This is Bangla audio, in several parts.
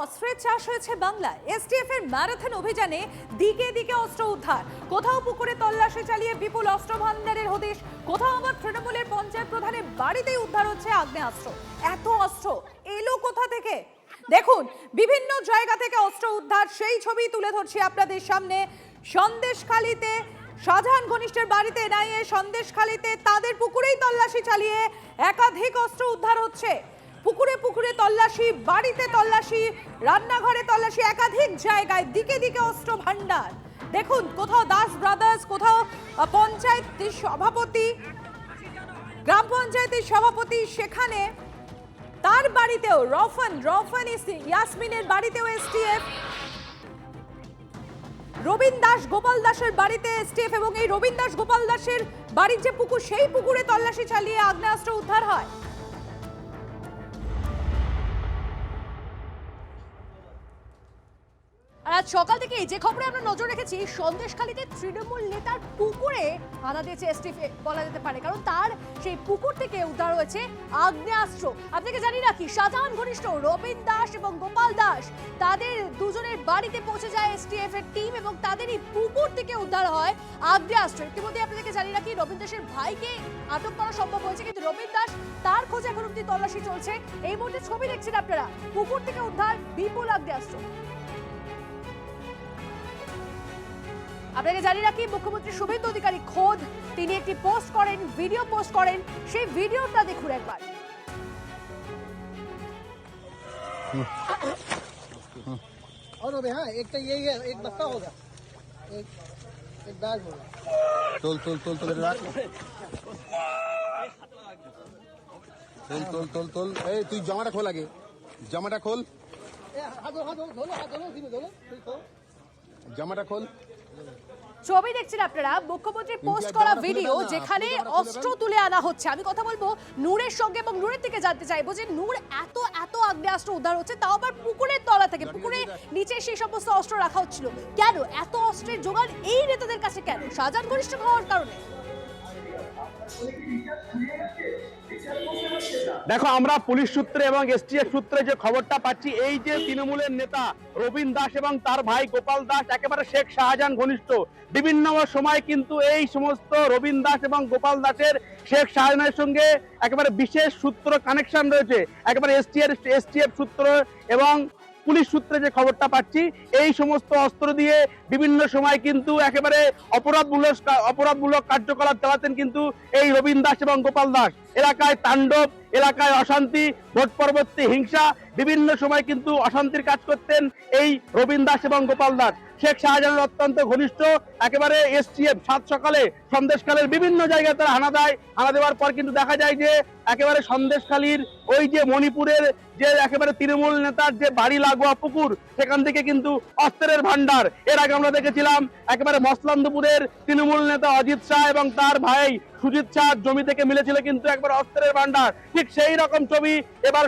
অস্ত্রের চাষ হয়েছে বাংলায়। এসটিএফ এর ম্যারাথন অভিযানে দিকে দিকে অস্ত্র উদ্ধার, কোথাও পুকুরে তল্লাশি চালিয়ে বিপুল অস্ত্র ভান্ডারের হদিশ, কোথাও আবার তৃণমূলের পঞ্চায়েত প্রধানের বাড়িতেই উদ্ধার হচ্ছে আগ্নেয়াস্ত্র। এত অস্ত্র এলো কোথা থেকে? দেখুন, বিভিন্ন জায়গা থেকে অস্ত্র উদ্ধার, সেই ছবি তুলে ধরছি আপনাদের সামনে। সন্দেশখালীতে শাহজাহান ঘনিষ্ঠের বাড়িতে এনআইএ, সন্দেশখালীতে তাদের পুকুরেই তল্লাশি চালিয়ে একাধিক অস্ত্র উদ্ধার হচ্ছে। পুকুরে পুকুরে তল্লাশি, বাড়িতে তল্লাশি, রান্নাঘরে তল্লাশি, একাধিক জায়গায় দিকে দিকে অস্ত্র ভান্ডার। দেখুন, কোথাও দাস ব্রাদার্স, কোথাও পঞ্চায়েতের সভাপতি, গ্রাম পঞ্চায়েতের সভাপতি, সেখানে তার বাড়িতেও রফান ইয়াসমিনের বাড়িতেও এসটিএফ, রবীন দাস গোপাল দাসের বাড়িতে এসটিএফ, এবং এই রবীন দাস গোপাল দাসের বাড়ির যে পুকুর, সেই পুকুরে তল্লাশি চালিয়ে আগ্নেয়াস্ত্র উদ্ধার হয়। আর আজ সকাল থেকে যে খবরে আমরা নজর রেখেছি, সন্দেশখালীতে তৃণমূল নেতার পুকুরে হানা দিয়েছে এসটিএফ বলা যেতে পারে, কারণ তার সেই পুকুর থেকে উদ্ধার হয়েছে আগ্নেয়াস্ত্র। আপনাকে জানি রাখি, শাহজাহান ঘনিষ্ঠ রবীন দাস এবং গোপাল দাস, তাদের দুজনের বাড়িতে পৌঁছে যায় এসটিএফ এর টিম এবং তাদেরই পুকুর থেকে উদ্ধার হয় আগ্নেয়াস্ত্র। ইতিমধ্যে আপনাদেরকে জানি রাখি, রবীন দাসের ভাইকে আটক করা সম্ভব হয়েছে, কিন্তু রবীন দাস, তার খোঁজে এখন অব্দি তল্লাশি চলছে। এই মুহূর্তে ছবি দেখছেন আপনারা, পুকুর থেকে উদ্ধার বিপুল আগ্নেয়াস্ত্র। আপনাকে জানি রাখি, মুখ্যমন্ত্রী শুভেন্দু অধিকারী খোদ তিনি একটি পোস্ট করেন, ভিডিও পোস্ট করেন, সেই ভিডিওটা দেখুন একবার। और हो गया, एक तो यही है, एक बस्ता होगा, एक बैग होगा। तोल तोल तोल तोल राख, तोल तोल तोल तोल। ए तू জামাটা খোল আগে, জামাটা খোল, হাত ধরো ধীরে ধরো, জামাটা খোল। ছবি দেখছেন আপনারা, মুখ্যমন্ত্রী পোস্ট করা ভিডিও, যেখানে অস্ত্র তুলে আনা হচ্ছে। আমি কথা বলবো নূরের সঙ্গে এবং নূরের থেকে জানতে চাইবো যে নূর, এত এত আগ্নেয়াস্ত্র উদ্ধার হচ্ছে, তাও আবার পুকুরের তলা থেকে, পুকুরের নিচে সেই সমস্ত অস্ত্র রাখা হচ্ছিল কেন? এত অস্ত্রের জোগাড় এই নেতাদের কাছে কেন? শাহজাহান ঘনিষ্ঠ হওয়ার কারণে? দেখো, আমরা পুলিশ সূত্রে এবং এসটিএফ সূত্রে যে খবরটা পাচ্ছি, এই যে তৃণমূলের নেতা রবীন দাস এবং তার ভাই গোপাল দাস একেবারে শেখ শাহজাহান ঘনিষ্ঠ, বিভিন্ন সময় কিন্তু এই সমস্ত রবীন দাস এবং গোপাল দাসের শেখ শাহজাহানের সঙ্গে একেবারে বিশেষ সূত্র কানেকশন রয়েছে। একেবারে এসটিএফ সূত্র এবং পুলিশ সূত্রে যে খবরটা পাচ্ছি, এই সমস্ত অস্ত্র দিয়ে বিভিন্ন সময় কিন্তু একেবারে অপরাধমূলক কার্যকলাপ চালাতেন কিন্তু এই রবীন দাস এবং গোপাল দাস। এলাকায় তাণ্ডব, এলাকায় অশান্তি, ভোট পরবর্তী হিংসা, বিভিন্ন সময় কিন্তু অশান্তির কাজ করতেন এই রবীন দাস এবং গোপাল দাস। শেখ শাহজাহানের অত্যন্ত ঘনিষ্ঠ। একেবারে এসটিএফ সাত সকালে সন্দেশখালীর বিভিন্ন জায়গায় তারা হানা দেয়। হানা দেওয়ার পর কিন্তু দেখা যায় যে একেবারে সন্দেশখালীর ওই যে মণিপুরের যে একেবারে তৃণমূল নেতার যে বাড়ি লাগোয়া পুকুর, সেখান থেকে কিন্তু অস্ত্রের ভান্ডার। এর আগে আমরা দেখেছিলাম একেবারে মসলান্দপুরের তৃণমূল নেতা অজিত শাহ এবং তার ভাই সুজিত শাহ জমি থেকে মিলেছিল কিন্তু একবার অস্ত্রের ভান্ডার। ঠিক সেই রকম ছবি এবার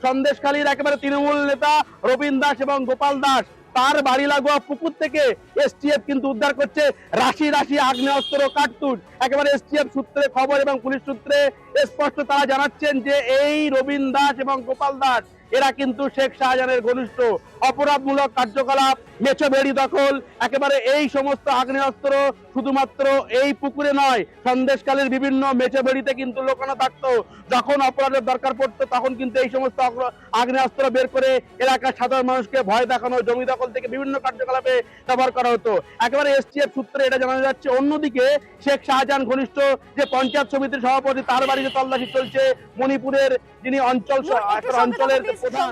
সন্দেশখালীর একেবারে তৃণমূল নেতা রবীন দাস এবং গোপাল দাস, তার বাড়ি লাগোয়া পুকুর থেকে এসটিএফ কিন্তু উদ্ধার করছে রাশি রাশি আগ্নেয়াস্ত্র, কার্তুজ। একেবারে এসটিএফ সূত্রে খবর এবং পুলিশ সূত্রে স্পষ্ট তারা জানাচ্ছেন যে এই রবীন দাস এবং গোপাল দাস এরা কিন্তু শেখ শাহজাহানের ঘনিষ্ঠ। অপরাধমূলক কার্যকলাপ, মেছো বেড়ি দখল, একেবারে এই সমস্ত আগ্নেয়াস্ত্র শুধুমাত্র এই পুকুরে নয়, সন্দেশখালীর বিভিন্ন মেছো বেড়িতে কিন্তু লোকানো থাকতো। যখন অপরাধের দরকার পড়তো তখন কিন্তু এই সমস্ত আগ্নেয়াস্ত্র বের করে এলাকার সাধারণ মানুষকে ভয় দেখানো, জমি দখল থেকে বিভিন্ন কার্যকলাপে ব্যবহার করা হতো। একেবারে এসটিএফ সূত্রে এটা জানা যাচ্ছে। অন্যদিকে শেখ শাহজাহান ঘনিষ্ঠ যে পঞ্চায়েত সমিতির সভাপতি, তার বাড়িতে তল্লাশি চলছে। মণিপুরের যিনি অঞ্চলের প্রধান,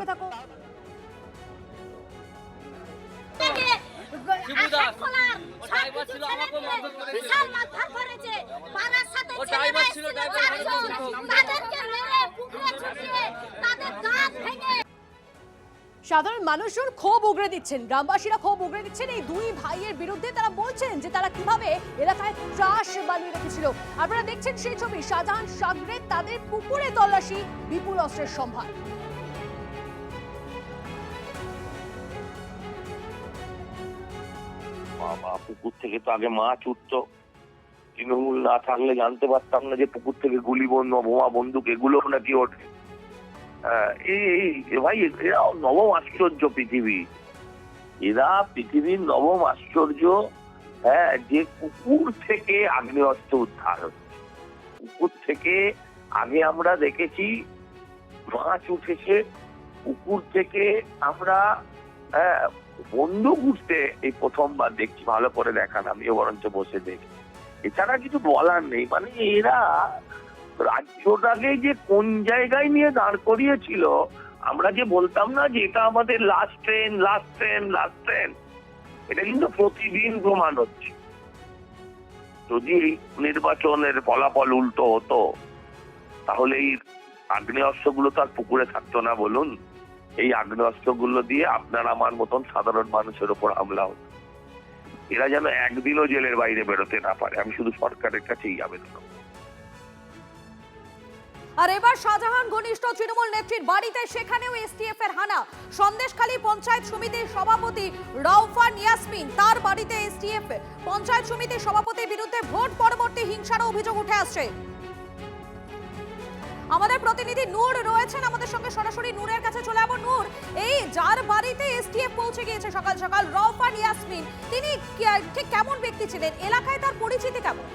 সাধারণ মানুষজন ক্ষোভ উগড়ে দিচ্ছেন, গ্রামবাসীরা ক্ষোভ উগড়ে দিচ্ছেন এই দুই ভাইয়ের বিরুদ্ধে। তারা বলছেন যে তারা কিভাবে এলাকায় ত্রাস বানিয়ে রেখেছিল। আপনারা দেখছেন সেই ছবি, শাহজাহান সাগরে তাদের পুকুরে তল্লাশি, বিপুল অস্ত্রের সম্ভার। পুকুর থেকে তো আগে মাছ উঠতো, তৃণমূল না থাকলে জানতে পারতাম না যে পুকুর থেকে গুলি, বোমা, বন্দুক এগুলো নাকি ওঠে। ভাই এরা নবম আশ্চর্য পৃথিবী, এরা পৃথিবীর নবম আশ্চর্য। হ্যাঁ, যে কুকুর থেকে আগ্নেয়াস্ত্র উদ্ধার হচ্ছে, কুকুর থেকে আগে আমরা দেখেছি মাছ উঠেছে, কুকুর থেকে আমরা বন্দুক উঠতে এই প্রথমবার দেখছি। ভালো করে দেখান, আমিও বরঞ্চ বসে দেখি, এছাড়া কিছু বলার নেই। মানে এরা রাজ্যটাকে যে কোন জায়গায় নিয়ে দাঁড় করিয়েছিল, আমরা যে বলতাম না যে এটা আমাদের last train last train last train, এটা কিন্তু প্রতিদিন প্রমাণ হচ্ছে। যদি এই নির্বাচনের ফলাফল উল্টো হতো তাহলে এই আগ্নেয়াস্ত্রগুলো তো আর পুকুরে থাকতো না বলুন। এই আগ্নেয়াস্ত্রগুলো দিয়ে আপনার আমার মতন সাধারণ মানুষের উপর হামলা হতো। এরা যেন একদিনও জেলের বাইরে বেরোতে না পারে, আমি শুধু সরকারের কাছেই আবেদন। আর এবার শাহজাহান ঘনিষ্ঠ তৃণমূল নেত্রীর বাড়িতে, সেখানেও এসটিএফ এর হানা। সন্দেশখালী পঞ্চায়েত সমিতির সভাপতি রাউফান ইয়াসমিন, তার বাড়িতে এসটিএফ। পঞ্চায়েত সমিতির সভাপতির বিরুদ্ধে ভোট পরবর্তী হিংসারও অভিযোগ উঠে আসছে। আমাদের প্রতিনিধি নূর রয়েছেন আমাদের সঙ্গে, সরাসরি নূরের কাছে চলে যাবো। নূর, এই যার বাড়িতে এসটিএফ পৌঁছে গিয়েছে সকাল সকাল, রাউফান ইয়াসমিন, তিনি ঠিক কেমন ব্যক্তি ছিলেন, এলাকায় তার পরিচিতি কেমন?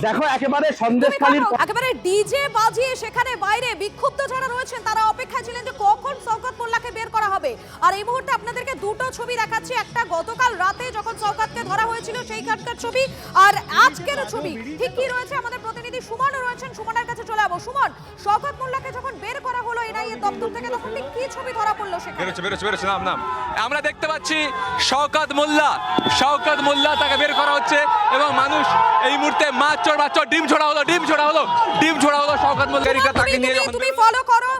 দেখো একেবারে সন্দেশখালীর একেবারে ডিজে বাজিয়ে সেখানে বাইরে বিক্ষুব্ধ যারা রয়েছেন তারা অপেক্ষায় ছিলেন যে কখন শওকত মোল্লাকে বের করা হবে। আর এই মুহূর্তে আপনাদেরকে দুটো ছবি দেখাচ্ছি, একটা গতকাল রাতে যখন শওকতকে ধরা হয়েছিল সেইখানকার ছবি, আর আজকের ছবি। ঠিক কি রয়েছে আমাদের প্রতিনিধি সুমনও রয়েছেন, সুমনের কাছে চলে যাবো। সুমন, শওকত মোল্লাকে যখন বের করা হলো এনআইএ দপ্তর থেকে, তখন ঠিক কি ছবি ধরা পড়লো সেখানে? বেরোচ্ছে নাম আমরা দেখতে পাচ্ছি শওকত মোল্লা তাকে বের করা হচ্ছে, এবং মানুষ এই মুহূর্তে মাছ ডিম ছোড়া হলো শওকত মোল্লা তাকে নিয়ে। তুমি ফলো করো,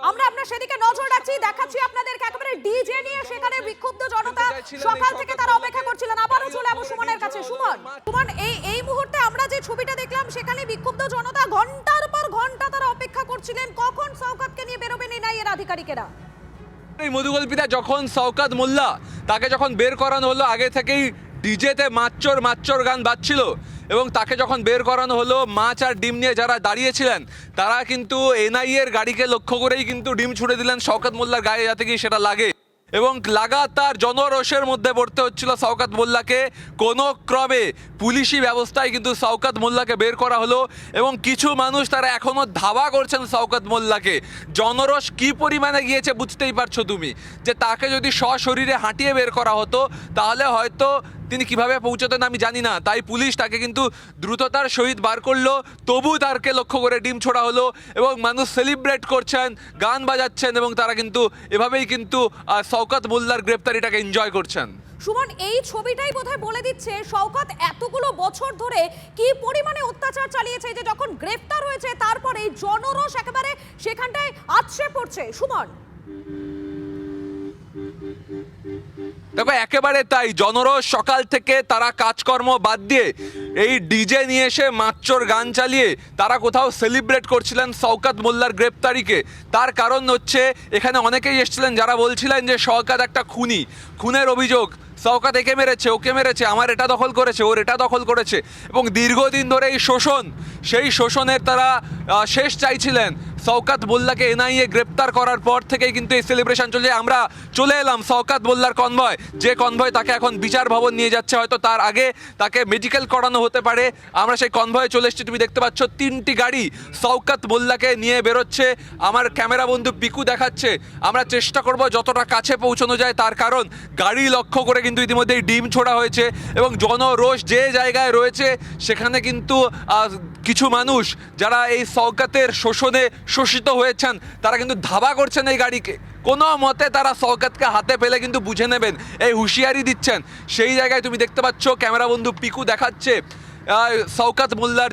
আমরা আপনার সেদিকে নজর রাখছি, দেখাচ্ছি আপনাদেরকে একেবারে ডিজে নিয়ে সেখানে বিক্ষুব্ধ জনতা সকাল থেকে তারা অপেক্ষা করছিলেন। আবারও চলে যাবো সুমনের কাছে। সুমন, এই মুহূর্তে আমরা যে ছবিটা দেখলাম সেখানে বিক্ষুব্ধ জনতা ঘন্টার পর ঘন্টা তারা অপেক্ষা করছিলেন কখন শওকতকে নিয়ে বেরোবেন এনআইএর আধিকারিকেরা। এই মধুকল্পিতা যখন শওকত মোল্লা তাকে যখন বের করানো হলো, আগে থেকেই ডিজেতে মাচ্চর গান বাজছিল, এবং তাকে যখন বের করানো হলো মাছ আর ডিম নিয়ে যারা দাঁড়িয়েছিলেন তারা কিন্তু এনআইএর গাড়িকে লক্ষ্য করেই কিন্তু ডিম ছুড়ে দিলেন শওকত মোল্লার গায়ে, যাতে কি সেটা লাগে। এবং লাগাতার জনরোষের মধ্যে পড়তে হচ্ছিল শওকত মোল্লাকে। কোনো ক্রমে পুলিশি ব্যবস্থায় কিন্তু শওকত মোল্লাকে বের করা হলো, এবং কিছু মানুষ তারা এখনো ধাওয়া করছেন শওকত মোল্লাকে। জনরোষ কি পরিমাণে গিয়েছে বুঝতেই পারছো তুমি, যে তাকে যদি সশরীরে হাঁটিয়ে বের করা হতো তাহলে হয়তো তিনি কিভাবে পৌঁছতেন আমি জানি না। তাই পুলিশ তাকে কিন্তু দ্রুততার সহিত বার করলো, তবু তারকে লক্ষ্য করে ডিম ছোড়া হলো, এবং মানুষ সেলিব্রেট করছেন, গান বাজাচ্ছেন, এবং তারা কিন্তু এভাবেই কিন্তু শওকত মোল্লার গ্রেপ্তারিটাকে এনজয় করছেন। সুমন, এই ছবিটাই বোধহয় বলে দিচ্ছে শওকত এতগুলো বছর ধরে কি পরিমাণে অত্যাচার চালিয়েছে, যে যখন গ্রেফতার হয়েছে তারপরে এই জনরোষ একেবারে সেখানটায় আছড়ে পড়ছে। সুমন, দেখো একেবারে তাই, জনরোষ সকাল থেকে তারা কাজকর্ম বাদ দিয়ে এই ডিজে নিয়ে এসে মাচ্চর গান চালিয়ে তারা কোথাও সেলিব্রেট করছিলেন শওকত মোল্লার গ্রেপ্তারিকে। তার কারণ হচ্ছে এখানে অনেকেই এসেছিলেন যারা বলছিলেন যে শওকত একটা খুনের অভিযোগ, শওকত একে মেরেছে ওকে মেরেছে, আমার এটা দখল করেছে ওর এটা দখল করেছে, এবং দীর্ঘদিন ধরে এই সেই শোষণের তারা শেষ চাইছিলেন। শওকত মোল্লাকে এনআইএ গ্রেপ্তার করার পর থেকেই কিন্তু এই সেলিব্রেশন চলছে। আমরা চলে এলাম শওকত মোল্লার কনভয়, যে কনভয় তাকে এখন বিচার ভবন নিয়ে যাচ্ছে, হয়তো তার আগে তাকে মেডিকেল করানো হতে পারে। আমরা সেই কনভয়ে চলে এসেছি, তুমি দেখতে পাচ্ছ 3টি গাড়ি শওকত মোল্লাকে নিয়ে বেরোচ্ছে। আমার ক্যামেরা বন্ধু পিকু দেখাচ্ছে, আমরা চেষ্টা করব যতটা কাছে পৌঁছানো যায়, তার কারণ গাড়ি লক্ষ্য করে কিন্তু ইতিমধ্যেই ডিম ছোড়া হয়েছে, এবং জনরোষ যে জায়গায় রয়েছে সেখানে কিন্তু কিছু মানুষ যারা এই শওকতের শোষণে শোষিত হয়েছেন তারা কিন্তু ধাওয়া করছেন এই গাড়িকে, কোনো মতে তারা শওকতকে হাতে পেলে কিন্তু বুঝে নেবেন, এই হুঁশিয়ারি দিচ্ছেন। সেই জায়গায় তুমি দেখতে পাচ্ছ ক্যামেরা বন্ধু পিকু দেখাচ্ছে শওকত মোল্লার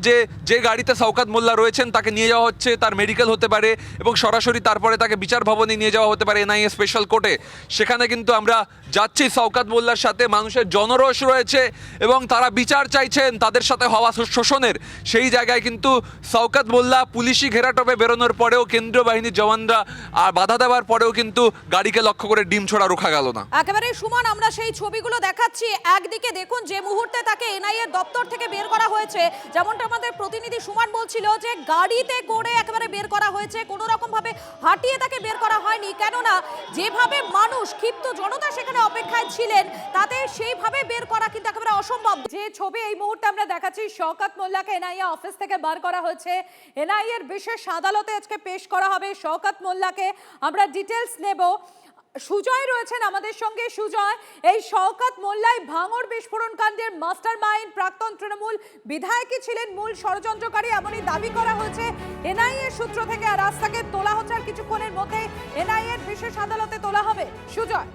যে গাড়িতে শওকত মোল্লা রয়েছেন তাকে নিয়ে যাওয়া হচ্ছে, তার মেডিকেল হতে পারে, এবং সরাসরি তারপরে তাকে বিচার ভবনে নিয়ে যাওয়া হতে পারে এনআইএ স্পেশাল কোর্টে। সেখানে কিন্তু আমরা যাচ্ছি শওকত মোল্লার সাথে, মানুষের জনরোষ রয়েছে এবং তারা বিচার চাইছেন তাদের সাথে হওয়া শোষণের। সেই জায়গায় কিন্তু শওকত মোল্লা পুলিশি ঘেরাটোপে বেরোনোর পরেও কেন্দ্রীয় বাহিনীর জওয়ানরা আর বাধা দেওয়ার পরেও কিন্তু গাড়িকে লক্ষ্য করে ডিম ছোড়া রোখা গেল না। একেবারে সুমন, আমরা সেই ছবিগুলো দেখাচ্ছি। একদিকে দেখুন যে মুহূর্তে তাকে এনআইএ দপ্তর থেকে বের বের করা হয়েছে, যেমনটা আমাদের প্রতিনিধি সুমন বলছিল যে গাড়িতে করে একেবারে বের করা হয়েছে, কোনো রকম ভাবে হাঁটিয়ে তাকে বের করা হয়নি, কেননা যেভাবে মানুষ ক্ষিপ্ত জনতা সেখানে অপেক্ষায় ছিলেন তাতে সেইভাবে বের করা কিন্তু একেবারে অসম্ভব। যে ছবি এই মুহূর্তে আমরা দেখাচ্ছি, শওকত মোল্লাকে এনআইএ অফিস থেকে বার করা হয়েছে, এনআইএর বিশেষ আদালতে আজকে পেশ করা হবে শওকত মোল্লাকে। আমরা ডিটেলস নেব। সুজয় রয়েছেন আমাদের সঙ্গে। সুজয়, এই শওকত মোল্লাই ভাঙড় বিস্ফোরণ কাণ্ডের মাস্টার মাইন্ড, প্রাক্তন তৃণমূল বিধায়কই ছিলেন মূল ষড়যন্ত্রকারী, এমনই দাবি করা হয়েছে এনআইএ সূত্র থেকে। আর আজ তাকে তোলা হচ্ছে, আর কিছুক্ষণের মধ্যে এনআইএর বিশেষ আদালতে তোলা হবে। সুজয়,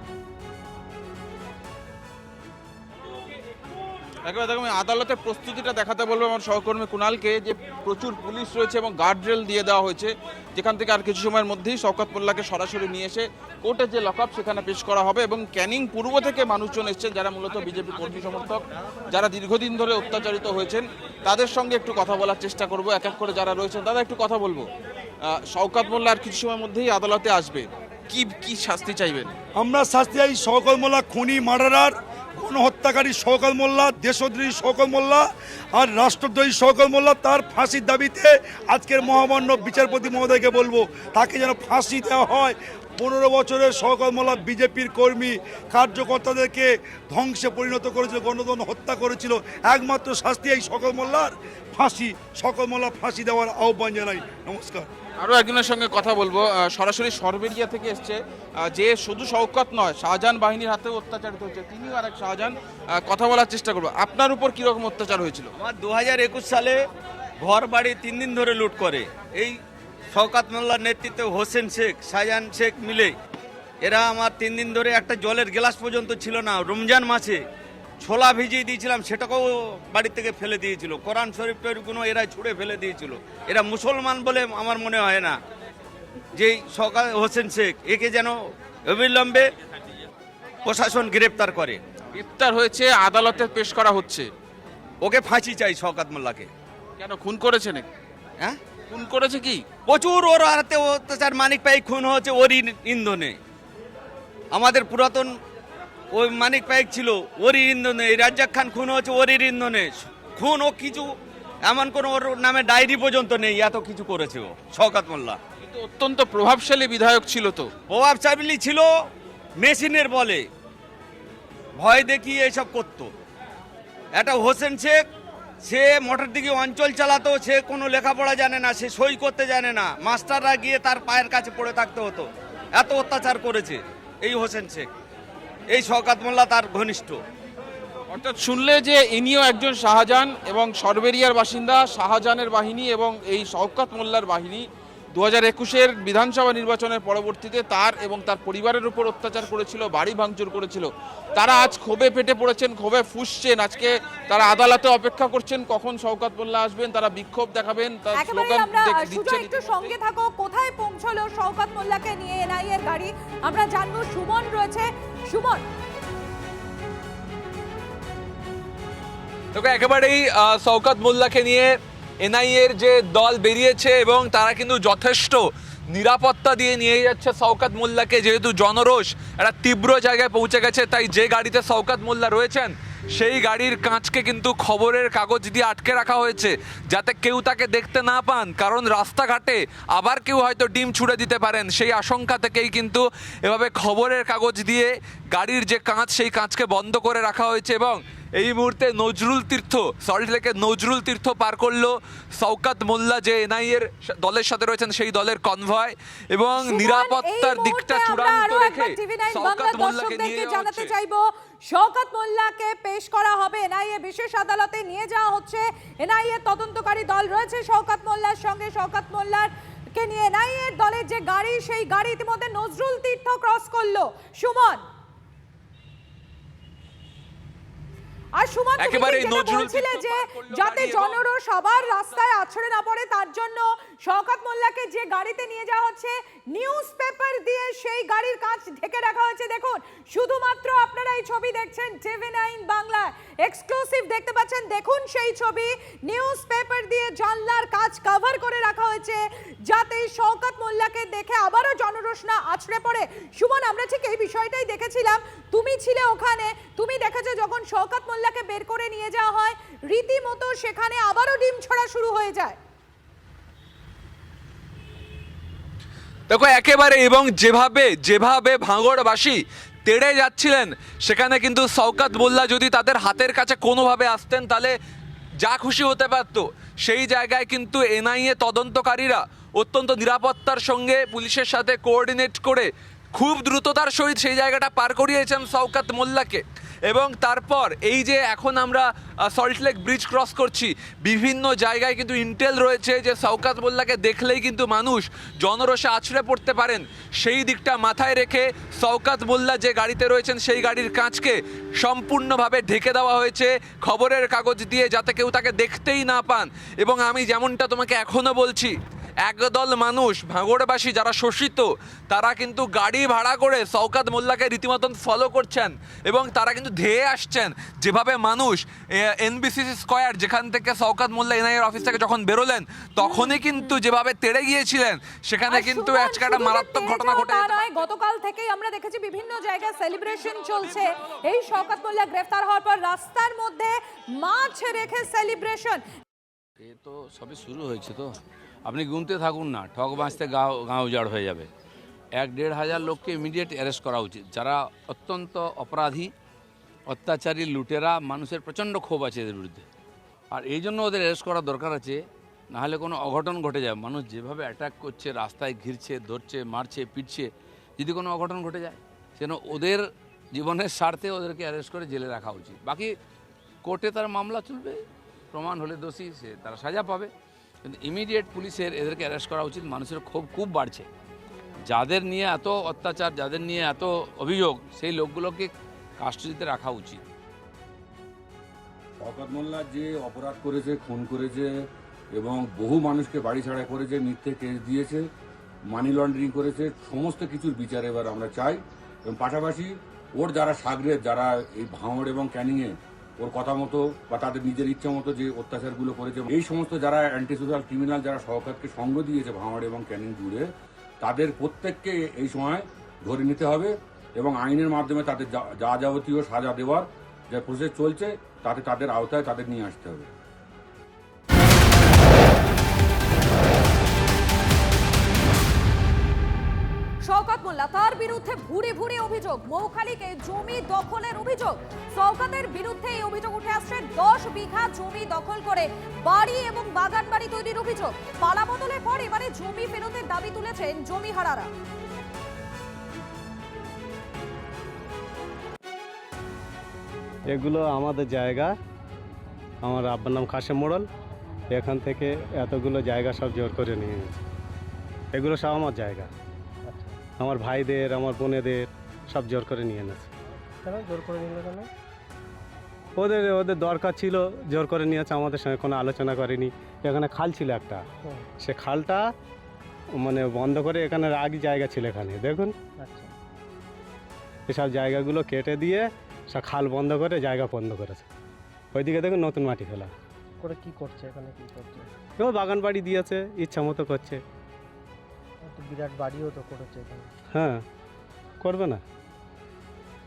একেবারে দেখো, আমি আদালতের প্রস্তুতিটা দেখাতে বলবো আমার সহকর্মী কুণালকে, যে প্রচুর পুলিশ রয়েছে এবং গার্ডরেল দিয়ে দেওয়া হয়েছে, যেখান থেকে আর কিছু সময়ের মধ্যেই শওকত মোল্লাকে সরাসরি নিয়ে এসে কোর্টে যে লকআপ সেখানে পেশ করা হবে। এবং ক্যানিং পূর্ব থেকে মানুষজন এসেছেন যারা মূলত বিজেপি কর্মী সমর্থক, যারা দীর্ঘদিন ধরে অত্যাচারিত হয়েছেন, তাদের সঙ্গে একটু কথা বলার চেষ্টা করব। এক এক করে যারা রয়েছেন দাদা একটু কথা বলবো। শওকত মোল্লা আর কিছু সময়ের মধ্যেই আদালতে আসবে, কি শাস্তি চাইবেন? আমরা শাস্তি চাই শওকত মোল্লা খুনি, মার্ডারার, গণহত্যাকারী শওকত মোল্লা, দেশদ্রোহী শওকত মোল্লা আর রাষ্ট্রদ্রোহী শওকত মোল্লা, তার ফাঁসির দাবিতে আজকের মহামান্য বিচারপতি মহোদয়কে বলবো তাকে যেন ফাঁসি দেওয়া হয়। 15 বছরের শওকত মোল্লা বিজেপির কর্মী কার্যকর্তাদেরকে ধ্বংসে পরিণত করেছিল, গণতন্ত্র হত্যা করেছিল। একমাত্র শাস্তি এই শওকত মোল্লার ফাঁসি। শওকত মোল্লা ফাঁসি দেওয়ার আহ্বান জানাই। নমস্কার। আরও একজনের সঙ্গে কথা বলবো, সরাসরি সরবেরিয়া থেকে এসছে, যে শুধু শওকত নয় শাহজাহান বাহিনীর হাতেও অত্যাচারিত হচ্ছে, তিনিও আরেক শাহজাহান। কথা বলার চেষ্টা করবো, আপনার উপর কীরকম অত্যাচার হয়েছিল? আমার 2021 সালে ঘর বাড়ি 3 দিন ধরে লুট করে এই শওকত মোল্লার নেতৃত্বে হোসেন শেখ, শাহজাহান শেখ মিলে এরা আমার 3 দিন ধরে একটা জলের গ্লাস পর্যন্ত ছিল না। রমজান মাসে ছোলা ভিজিয়ে দিয়েছিলাম, সেটাকেও বাড়ি থেকে ফেলে দিয়েছিল। কোরআন শরীফ টরীফগুলো এরা ছুঁড়ে ফেলে দিয়েছিল। এরা মুসলমান বলে আমার মনে হয় না। যেই শওকত হোসেন শেখ, একে যেন অবিলম্বে প্রশাসন গ্রেপ্তার করে। গ্রেপ্তার হয়েছে, আদালতে পেশ করা হচ্ছে। ওকে ফাঁসি চাই শওকত মোল্লাকে। কেন খুন করেছে নাকি? হ্যাঁ, খুন করেছে কি? প্রচুর ওর হাতে অত্যাচার। মানিক পাইক খুন হচ্ছে ওরই ইন্ধনে। আমাদের পুরাতন ওই মানিক পাইক ছিল ওরই ইন্ধনে। রাজ্জাক খান খুন হচ্ছে ওরই ইন্ধনে। খুন ও কিছু এমন কোন ওর নামে ডায়েরি পর্যন্ত নেই, এত কিছু করেছে ও শওকত মোল্লা। কিন্তু অত্যন্ত প্রভাবশালী বিধায়ক ছিল তো। প্রভাবশালী ছিল, মেশিনের বলে ভয় দেখিয়ে এসব করতো। একটা হোসেন শেখ, সে মোটর দিকে অঞ্চল চালাতো, সে কোনো লেখাপড়া জানে না, সে সই করতে জানে না, মাস্টাররা গিয়ে তার পায়ের কাছে পড়ে থাকতে হতো। এত অত্যাচার করেছে এই হোসেন শেখ। এই শওকত মোল্লা তার ঘনিষ্ঠ। অর্থাৎ শুনলে যে ইনিও একজন শাহজাহান এবং সরবেরিয়ার বাসিন্দা, শাহজাহানের বাহিনী এবং এই শওকত মোল্লার বাহিনী 2021-এর বিধানসভা নির্বাচনের পরবর্তীতে তার এবং তার পরিবারের উপর অত্যাচার করেছিল, বাড়ি ভাঙচুর করেছিল। তারা আজ ক্ষোভে ফেটে পড়েছেন, ক্ষোভে ফুঁসছেন। আজকে তারা আদালতে অপেক্ষা করছেন কখন শওকত মোল্লা আসবেন, তারা বিক্ষোভ দেখাবেন, তার স্লোগান দিচ্ছেন। একটু সঙ্গে থাকো, কোথায় পৌঁছলো শওকত মোল্লাকে নিয়ে এনআইএ এর গাড়ি আমরা জানবো। সুমন রয়েছে। সুমন, দেখো একেবারেই শওকত মোল্লাকে নিয়ে এনআইএর যে দল বেরিয়েছে এবং তারা কিন্তু যথেষ্ট নিরাপত্তা দিয়ে নিয়ে যাচ্ছে শওকত মোল্লাকে, যেহেতু জনরোষ একটা তীব্র জায়গায় পৌঁছে গেছে। তাই যে গাড়িতে শওকত মোল্লা রয়েছেন সেই গাড়ির কাঁচকে কিন্তু খবরের কাগজ দিয়ে আটকে রাখা হয়েছে, যাতে কেউ তাকে দেখতে না পান। কারণ রাস্তাঘাটে আবার কেউ হয়তো ডিম ছুড়ে দিতে পারেন, সেই আশঙ্কা থেকেই কিন্তু এভাবে খবরের কাগজ দিয়ে গাড়ির যে কাঁচ, সেই কাঁচকে বন্ধ করে রাখা হয়েছে। এবং এই মুহূর্তে নজরুল তীর্থ, সল্টলেকের নজরুল তীর্থ পার করলো শওকত মোল্লা, যে এনআইএর দলের সাথে রয়েছেন সেই দলের কনভয়। এবং নিরাপত্তার দিকটা চূড়ান্ত রেখে শওকত মোল্লাকে নিয়ে জানাতে চাইবো, শওকত মোল্লাকে পেশ করা হবে এনআইএ বিশেষ আদালতে, নিয়ে যাওয়া হচ্ছে। এনআইএ তদন্তকারী দল রয়েছে শওকত মোল্লার সঙ্গে। শওকত মোল্লার কে নিয়ে এনআইএ দলের যে গাড়ি, সেই গাড়ি ইতিমধ্যে নজরুল তীর্থ ক্রস করলো। সুমন, আর সুমন, একেবারে নজরুল বলছিলে যে যাতে জনরোষ আবার রাস্তায় আছড়ে না পড়ে তার জন্য শওকত মোল্লাকে যে গাড়িতে নিয়ে যাওয়া হচ্ছে নিউজ পেপার দিয়ে সেই গাড়ির কাঁচ ঢেকে রাখা হয়েছে। দেখুন, শুধুমাত্র আপনারা এই ছবি দেখছেন TV9 বাংলা এক্সক্লুসিভ দেখতে পাচ্ছেন। দেখুন সেই ছবি, নিউজ পেপার দিয়ে জানলার কাঁচ কভার করে রাখা হয়েছে যাতে শওকত মোল্লাকে দেখে আবারও জনরোষ না আছড়ে পড়ে। সুমন, আমরা ঠিক এই বিষয়টাই দেখেছিলাম, তুমি ছিলে ওখানে, তুমি দেখেছো যখন শওকত মোল্লা মোল্লাকে বের করে নিয়ে যাওয়া হয়, রীতিমতো সেখানে আবারও ডিম ছড়া শুরু হয়ে যায়। দেখো একেবারে, এবং যেভাবে যেভাবে ভাঙড়বাসী তেড়ে যাচ্ছিলেন, সেখানে কিন্তু শওকত মোল্লা যদি তাদের হাতের কাছে কোনোভাবে আসতেন তাহলে যা খুশি হতে পারত। সেই জায়গায় কিন্তু এনআইএ তদন্তকারীরা অত্যন্ত নিরাপত্তার সঙ্গে পুলিশের সাথে কোঅর্ডিনেট করে খুব দ্রুততার সহিত সেই জায়গাটা পার করিয়েছেন শওকত মোল্লাকে। এবং তারপর এই যে এখন আমরা সল্টলেক ব্রিজ ক্রস করছি, বিভিন্ন জায়গায় কিন্তু ইন্টেল রয়েছে যে শওকত মোল্লাকে দেখলেই কিন্তু মানুষ জনরোষে আছড়ে পড়তে পারেন। সেই দিকটা মাথায় রেখে শওকত মোল্লা যে গাড়িতে রয়েছেন সেই গাড়ির কাঁচকে সম্পূর্ণভাবে ঢেকে দেওয়া হয়েছে খবরের কাগজ দিয়ে, যাতে কেউ তাকে দেখতেই না পান। এবং আমি যেমনটা তোমাকে এখনও বলছি, একদল মানুষ ভাঙড়বাসী যারা শোষিত, তারা কিন্তু গাড়ি ভাড়া করে শওকত মোল্লাকে রীতিমতন ফলো করছেন এবং তারা কিন্তু ধেয়ে আসছেন। যেভাবে মানুষ এনবিসিসি স্কয়ার, যেখান থেকে শওকত মোল্লা এনআইএর অফিস থেকে যখন বেরোলেন, তখনই কিন্তু যেভাবে তেড়ে গিয়েছিলেন, সেখানে কিন্তু আজকে একটা মারাত্মক ঘটনা ঘটে। গতকাল থেকেই আমরা দেখেছি বিভিন্ন জায়গায় সেলিব্রেশন চলছে। এই শওকত মোল্লা গ্রেফতার হওয়ার পর রাস্তার মধ্যে মাছ রেখে সেলিব্রেশন। এ তো সবে শুরু হয়েছে, তো আপনি গুনতে থাকুন না, ঠক বাঁচতে গাঁও উজাড় হয়ে যাবে। 1-1.5 হাজার লোককে ইমিডিয়েট অ্যারেস্ট করা উচিত, যারা অত্যন্ত অপরাধী, অত্যাচারী, লুটেরা। মানুষের প্রচণ্ড ক্ষোভ আছে এদের বিরুদ্ধে, আর এই জন্য ওদের অ্যারেস্ট করা দরকার আছে। নাহলে কোনো অঘটন ঘটে যায়। মানুষ যেভাবে অ্যাটাক করছে, রাস্তায় ঘিরছে, ধরছে, মারছে, পিটছে, যদি কোনো অঘটন ঘটে যায়, সেজন্য ওদের জীবনের স্বার্থে ওদেরকে অ্যারেস্ট করে জেলে রাখা উচিত। বাকি কোর্টে তার মামলা চলবে, প্রমাণ হলে দোষী তারা সাজা পাবে, কিন্তু ইমিডিয়েট পুলিশের এদেরকে অ্যারেস্ট করা উচিত। মানুষের ক্ষোভ খুব বাড়ছে, যাদের নিয়ে এত অত্যাচার, যাদের নিয়ে এত অভিযোগ, সেই লোকগুলোকে কাস্টডিতে রাখা উচিত। শওকত মোল্লা যে অপরাধ করেছে, খুন করেছে এবং বহু মানুষকে বাড়ি ছাড়া করেছে, মিথ্যে কেস দিয়েছে, মানি লন্ডারিং করেছে, সমস্ত কিছুর বিচার এবার আমরা চাই। এবং পাশাপাশি ওর যারা সাগরেদ, যারা এই ভাঙড় এবং ক্যানিংয়ে ওর কথা মতো বা তাদের নিজের ইচ্ছা মতো যে অত্যাচারগুলো করেছে, এই সমস্ত যারা অ্যান্টি সোশ্যাল ক্রিমিনাল, যারা শওকতকে সঙ্গ দিয়েছে ভাঙড় এবং ক্যানিং জুড়ে, তাদের প্রত্যেককে এই সময় ধরে নিতে হবে এবং আইনের মাধ্যমে তাদের যা যাবতীয় সাজা দেওয়ার যে প্রসেস চলছে, তাতে তাদের আওতায় তাদের নিয়ে আসতে হবে। শওকত মোল্লা, তার বিরুদ্ধে ভুরি ভুরি অভিযোগ, মৌখালীকে জমি দখলের অভিযোগ। শওকতের বিরুদ্ধে এই অভিযোগ উঠে আসছে 10 বিঘা জমি দখল করে বাড়ি এবং বাগান বাড়ি তৈরির অভিযোগ। পালাবদলের পর এবারে জমি ফেরতের দাবি তুলেছেন জমিহারারা। এগুলো আমাদের জায়গা, আমার আব্বার নাম কাশেম মোড়ল। এখান থেকে এতগুলো জায়গা সব জোর করে নিয়ে গেছে। এগুলো সব আমার জায়গা, আমার ভাইদের, আমার বোনেদের সব জোর করে নিয়ে এনেছে। কেন জোর করে নিল কেন? ওদের দরকার ছিল, জোর করে নিয়েছে। আমাদের সঙ্গে কোনো আলোচনা করেনি। এখানে খাল ছিল একটা, সে খালটা মানে বন্ধ করে, এখানে আগে জায়গা ছিল এখানে, দেখুন। আচ্ছা, এসব জায়গাগুলো কেটে দিয়ে সব খাল বন্ধ করে জায়গা বন্ধ করেছে। ওইদিকে দেখুন নতুন মাটি ফেলা করে কি করছে, এখানে কি করছে? কেউ বাগান বাড়ি দিয়েছে, ইচ্ছা মতো করছে। তো বিরাট বাড়িও তো করেছে এখানে। হ্যাঁ, করবে না?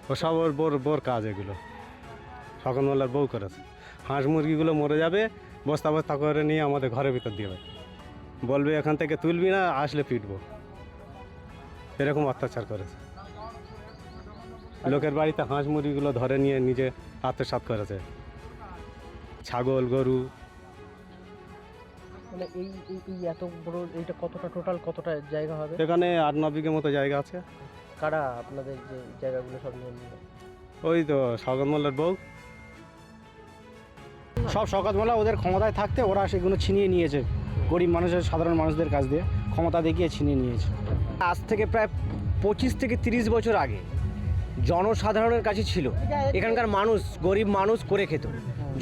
ও সব ওর বোর কাজ এগুলো। শওকত মোল্লার বউ করেছে। হাঁস মুরগিগুলো মরে যাবে, বস্তা বস্তা করে নিয়ে আমাদের ঘরের ভিতর দিবে, বলবে এখান থেকে তুলবি না, আসলে পিটবো। এরকম অত্যাচার করেছে। লোকের বাড়িতে হাঁস মুরগিগুলো ধরে নিয়ে নিজে আত্মসাৎ করেছে, ছাগল গরু। মানে এই এত বড়, এইটা কতটা টোটাল কতটা জায়গা হবে? এখানে 8-9 বিঘে মতো জায়গা আছে। কারা আপনাদের যে জায়গাগুলো সব নিয়ে নিল? ওই তো শওকত মোল্লার বউ। সব শওকত মোল্লা ওদের ক্ষমতায় থাকতে ওরা সেগুলো ছিনিয়ে নিয়েছে, গরিব মানুষের, সাধারণ মানুষদের কাছ দিয়ে ক্ষমতা দেখিয়ে ছিনিয়ে নিয়েছে। আজ থেকে প্রায় 25 থেকে 30 বছর আগে জনসাধারণের কাছে ছিল, এখানকার মানুষ, গরিব মানুষ করে খেত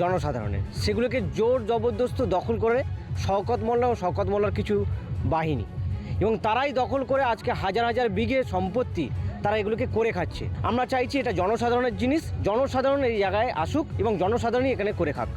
জনসাধারণের, সেগুলোকে জোর জবরদস্ত দখল করে শওকত মোল্লা ও শওকত মোল্লার কিছু বাহিনী, এবং তারাই দখল করে আজকে হাজার হাজার বিঘে সম্পত্তি তারা এগুলোকে করে খাচ্ছে। আমরা চাইছি এটা জনসাধারণের জিনিস, জনসাধারণ এই জায়গায় আসুক এবং জনসাধারণই এখানে করে খাক।